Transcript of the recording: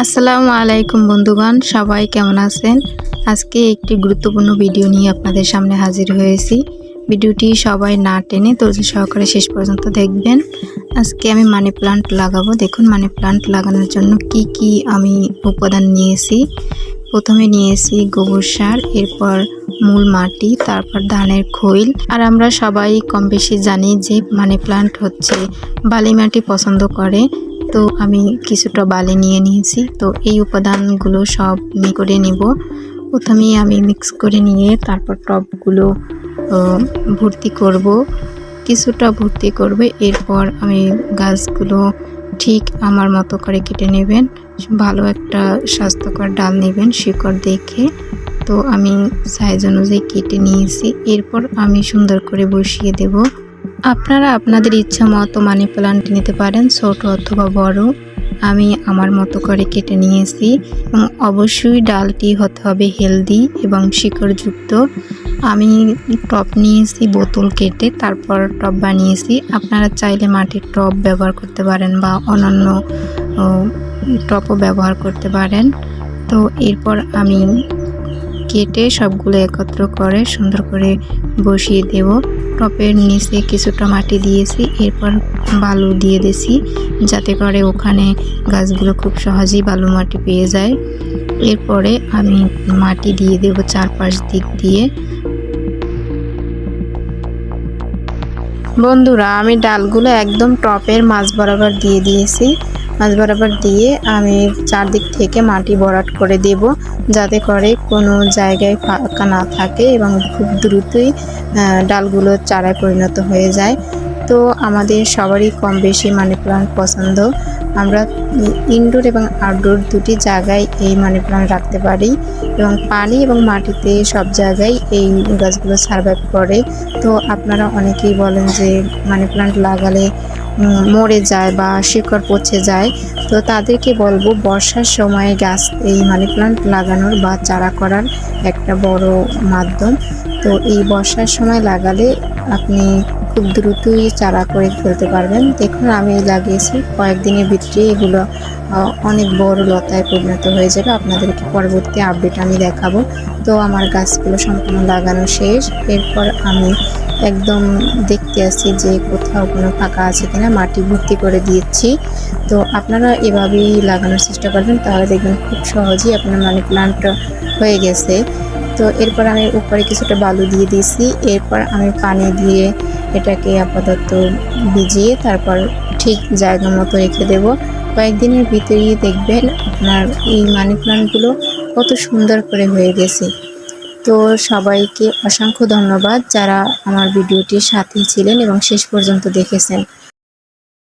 আসসালামু আলাইকুম বন্ধুগণ, সবাই কেমন আছেন? আজকে একটি গুরুত্বপূর্ণ ভিডিও নিয়ে আপনাদের সামনে হাজির হয়েছি। ভিডিওটি সবাই না টেনে ধৈর্য সহকারে শেষ পর্যন্ত দেখবেন। আজকে আমি মানি প্লান্ট লাগাবো। দেখুন মানি প্লান্ট লাগানোর জন্য কি কি আমি উপাদান নিয়েছি। প্রথমে নিয়েছি গোবর সার, এরপর মূল মাটি, তারপর ধানের খৈল। আর আমরা সবাই কম বেশি জানি যে মানি প্লান্ট হচ্ছে বালি মাটি পছন্দ করে। তো আমি কিছুটা বালি নিয়ে নিয়েছি। তো এই উপাদানগুলো সব করে নেব। প্রথমেই আমি মিক্স করে নিয়ে তারপর টবগুলো ভর্তি করব, কিছুটা ভর্তি করবে। এরপর আমি গাছগুলো ঠিক আমার মতো করে কেটে নেবেন। ভালো একটা স্বাস্থ্যকর ডাল নেবেন শিকড় দেখে। তো আমি সাইজ অনুযায়ী কেটে নিয়েছি। এরপর আমি সুন্দর করে বসিয়ে দেব। আপনারা আপনাদের ইচ্ছা মতো মানি প্লান্ট নিতে পারেন, ছোট অথবা বড়। আমি আমার মতো করে কেটে নিয়েছি এবং অবশ্যই ডালটি হতে হবে হেলদি এবং শিকড়যুক্ত। আমি টব নিয়েছি বোতল কেটে, তারপর টব বানিয়েছি। আপনারা চাইলে মাটির টব ব্যবহার করতে পারেন বা অন্যান্য টবও ব্যবহার করতে পারেন। তো এরপর আমি কেটে সবগুলো একত্র করে সুন্দর করে বসিয়ে দেব। টপের নিচে কিছুটা মাটি দিয়েছি, এরপর বালু দিয়ে দিয়েছি যাতে করে ওখানে গাছগুলো খুব সহজেই বালু মাটি পেয়ে যায়। এরপরে আমি মাটি দিয়ে দেব চারপাশ দিক দিয়ে। বন্ধুরা, আমি ডালগুলো একদম টপের মাঝ বরাবর দিয়ে দিয়েছি। মাঝ বরাবর দিয়ে আমি চারদিক থেকে মাটি ভরাট করে দেব যাতে করে কোনো জায়গায় ফাঁকা না থাকে এবং খুব দ্রুতই ডালগুলো চারায় পরিণত হয়ে যায়। তো আমাদের সবারই কম বেশি মানি প্লান্ট পছন্দ। আমরা ইনডোর এবং আউটডোর দুটি জায়গায় এই মানি প্লান্ট রাখতে পারি এবং পানি এবং মাটিতে সব জায়গায় এই গাছগুলো সার্ভাইভ করে। তো আপনারা অনেকেই বলেন যে মানি প্লান্ট লাগালে মরে যায় বা শিকড় পচে যায়। তো তাদেরকে বলবো বর্ষার সময় গাছ এই মানি প্লান্ট লাগানোর বা চারা করার একটা বড় মাধ্যম। তো এই বর্ষার সময় লাগালে আপনি খুব দ্রুতই চারা করে ফেলতে পারবেন। দেখুন আমি লাগিয়েছি, কয়েকদিনের ভিতরে এগুলো অনেক বড় লতায় পরিণত হয়ে যাবে। আপনাদেরকে পরবর্তী আপডেট আমি দেখাবো। তো আমার গাছগুলো সম্পূর্ণ লাগানো শেষ। এরপর আমি একদম দেখতে আসছি যে কোথাও কোনো ফাঁকা আছে কিনা, মাটি ভর্তি করে দিয়েছি। তো আপনারা এভাবেই লাগানোর চেষ্টা করবেন, তাহলে দেখবেন খুব সহজেই আপনার মানি প্লান্ট হয়ে গেছে। তো এরপর আমি উপরে কিছুটা বালু দিয়ে দিয়েছি। এরপর আমি পানি দিয়ে এটাকে আপাতত ভিজিয়ে তারপর ঠিক জায়গা মতো রেখে দেব। কয়েকদিনের ভিতরেই দেখবেন আপনার এই মানি প্লান্টগুলো কত সুন্দর করে হয়ে গেছে। তো সবাইকে অসংখ্য ধন্যবাদ যারা আমার ভিডিওটির সাথে ছিলেন এবং শেষ পর্যন্ত দেখেছেন।